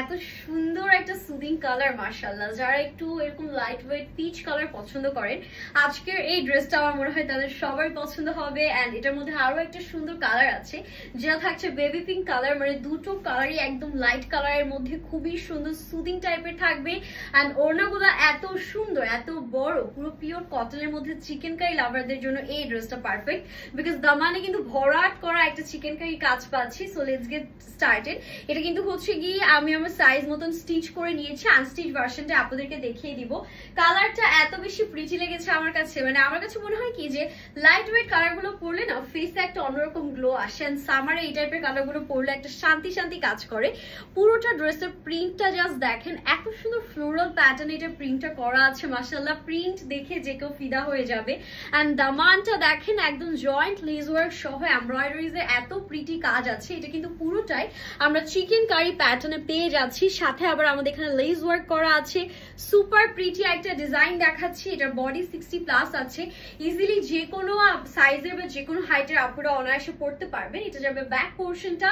এত সুন্দর একটা সুদিং কালার, মাশাআল্লাহ। যারা একটু এরকম লাইট ওয়েট পিচ কালার পছন্দ করেন, আজকের এই ড্রেসটা আমার মনে হয় তাদের সবাই পছন্দ হবে। এন্ড এটার মধ্যে আরো একটা সুন্দর কালার আছে, যেটা থাকছে বেবি পিঙ্ক কালার। মানে দুটো কালারই একদম লাইট কালারের মধ্যে খুবই সুন্দর সুদিং টাইপের থাকবে। এন্ড ওড়নাগুলো এত সুন্দর, এত বড়, পুরো পিওর কটনের মধ্যে। চিকেন কারি লাভারদের জন্য এই ড্রেসটা পারফেক্ট, বিকজ দামানে কিন্তু ভরাট করা একটা চিকেন কারি কাজ পাচ্ছি। So let's get started. এটা কিন্তু হচ্ছে গিয়ে আমি আমার সাইজ মতন স্টিচ করে নিয়েছি, আনস্টিচ ভার্সনটা আপনাদেরকে দেখিয়ে দিব। কালারটা এত বেশি প্রিটি লেগেছে আমার কাছে, মানে আমার কাছে মনে হয় কি যে লাইট ওয়েট কালার গুলো পরলে না ফেসে একটা অন্যরকম গ্লো আসে। সামারে এই টাইপের কালার গুলো পরলে একটা শান্তি শান্তি কাজ করে। পুরোটা ড্রেসের প্রিন্টটা জাস্ট দেখেন, এত সুন্দর ফ্লোরাল প্যাটার্ন এটা প্রিন্টটা করা আছে। মাশাআল্লাহ, প্রিন্ট দেখে যে কেউ ফিদা হয়ে যাবে। এন্ড দামানটা দেখেন একদম জয়েন্ট লেস ওয়ার্ক সহ এমব্রয়ডারিজ এর এত প্রিটি কাজ আছে। এটা কিন্তু পুরোটাই আমরা চিকেন কারি প্যাটার্নে পেয়ে যাচ্ছি, সাথে আবার আমাদের এখানে লেস ওয়ার্ক করা আছে। সুপার প্রিটি একটা ডিজাইন দেখাচ্ছি। এটার বডি 60+ আছে। ইজিলি যে কোনো সাইজের বা যে কোনো হাইটের আপুরা অনায়াসে পড়তে পারবেন। এটা যাবে ব্যাক পোর্শনটা,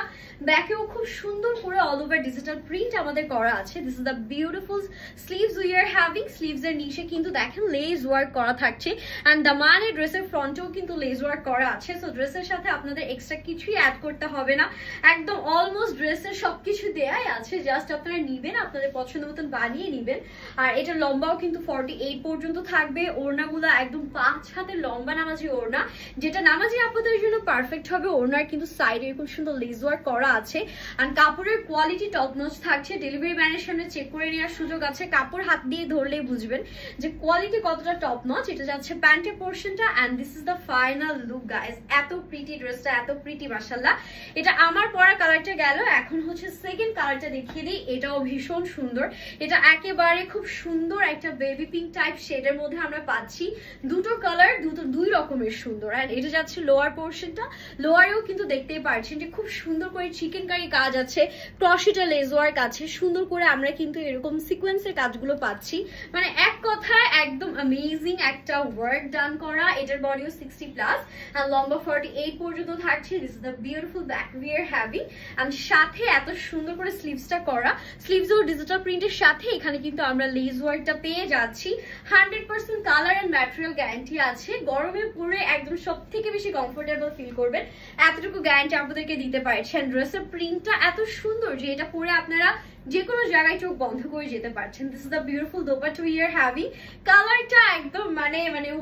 ব্যাকেও খুব সুন্দর করে অল ওভার ডিজিটাল প্রিন্ট আমাদের করা আছে। This is the beautiful sleeves we are having. Sleeves এর নিচে কিন্তু দেখেন লেস ওয়ার্ক করা থাকছে। এন্ড দামানের ড্রেসের ফ্রন্টেও কিন্তু লেস ওয়ার্ক করা আছে। সো ড্রেসের সাথে আপনাদের এক্সট্রা কিছুই অ্যাড করতে হবে না, একদম অলমোস্ট ড্রেসের সবকিছু দেয়াই আছে। জাস্ট আপনারা নিবেন, আপনাদের পছন্দ মতন বানিয়ে নিবেন। আর এটার লম্বাও কিন্তু 48 পর্যন্ত থাকবে। ওড়নাগুলো একদম 5 হাতের লম্বা নামাজি ওড়না, যেটা নামাজি আপনাদের জন্য পারফেক্ট হবে। ওড়নার কিন্তু সাইডে এরকম সুন্দর লেস ওয়ার্ক করা আছে। আর কাপড়ের কোয়ালিটি টপ নচ থাকছে। ডেলিভারি ম্যানের সামনে চেক করে নেওয়ার সুযোগ আছে, কাপড় হাত দিয়ে ধরলেই বুঝবেন যে কোয়ালিটি কতটা টপ নচ। এটা যাচ্ছে প্যান্টের পোর্শনটা। And this is the final look guys. এত প্রিটি ড্রেসটা, এত প্রিটি, মাশাআল্লাহ। এটা আমার পরা কালারটা গেল, এখন হচ্ছে সেকেন্ড কালারটা দেখিয়ে দিই। এটাও ভীষণ সুন্দর। এটা একেবারে খুব সুন্দর একটা বেবি পিঙ্ক টাইপ শেডের মধ্যে আমরা পাচ্ছি। দুটো কালার দুই রকমের সুন্দর। এন্ড এটা যাচ্ছে লোয়ার পোর্শনটা। লোয়ারেও কিন্তু দেখতেই পাচ্ছেন যে খুব সুন্দর করে চিকেন কারি কাজ আছে, ক্রসিটা লেস ওয়ার্ক আছে। সুন্দর করে আমরা কিন্তু এরকম সিকোয়েন্সের কাজগুলো পাচ্ছি। মানে এক কথায় একদম অ্যামেজিং একটা ওয়ার্ক ডান করা। এটার বডিও 60+ আর লম্বা 48 পর্যন্ত থাকছে। This is the beautiful back we are having. And সাথে এত সুন্দর করে স্লিভসটা করা। স্লিভস ও ডিজিটাল প্রিন্টের সাথে এখানে কিন্তু আমরা লেস ওয়ার্কটা পেয়ে যাচ্ছি। 100% কালার এন্ড ম্যাটেরিয়াল গ্যারান্টি আছে। গরমে পরে একদম সব থেকে বেশি কমফোর্টেবল ফিল করবেন, এতটুকু গ্যারান্টি আপনাদেরকে দিতে পারছি। এন্ড ড্রেসের প্রিন্টটা এত সুন্দর যে এটা পরে আপনারা যে কোনো জায়গায় চোখ বন্ধ করে যেতে পারছেন। This is the beautiful dupatta we are having. কালারটা একদম মানে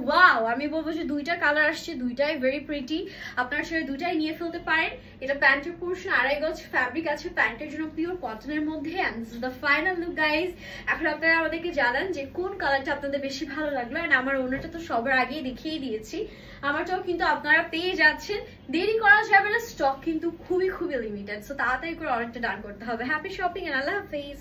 ওয়াও। আমি বলবো যে দুইটা কালার আসছে, দুইটাই ভেরি প্রিটি। আপনারা সেটা দুইটাই নিয়ে ফেলতে পারেন। এটা প্যান্টের পোর্শন, 2.5 গজ ফ্যাব্রিক আছে প্যান্টের জন্য, পিওর কটনের মধ্যে। And this is the final look guys. এখন আপনারা আমাদেরকে জানান যে কোন কালারটা আপনাদের বেশি ভালো লাগলো। এন্ড আমার ওনাটা তো সবার আগেই দেখিয়ে দিয়েছি, আমারটাও কিন্তু আপনারা পেয়ে যাচ্ছেন। দেরি করা যাবে না, স্টক কিন্তু খুবই খুবই লিমিটেড। সো তাড়াতাড়ি করে অর্ডারটা ডান করতে হবে। হ্যাপি শপিং এন্ড আল্লাহ হাফেজ।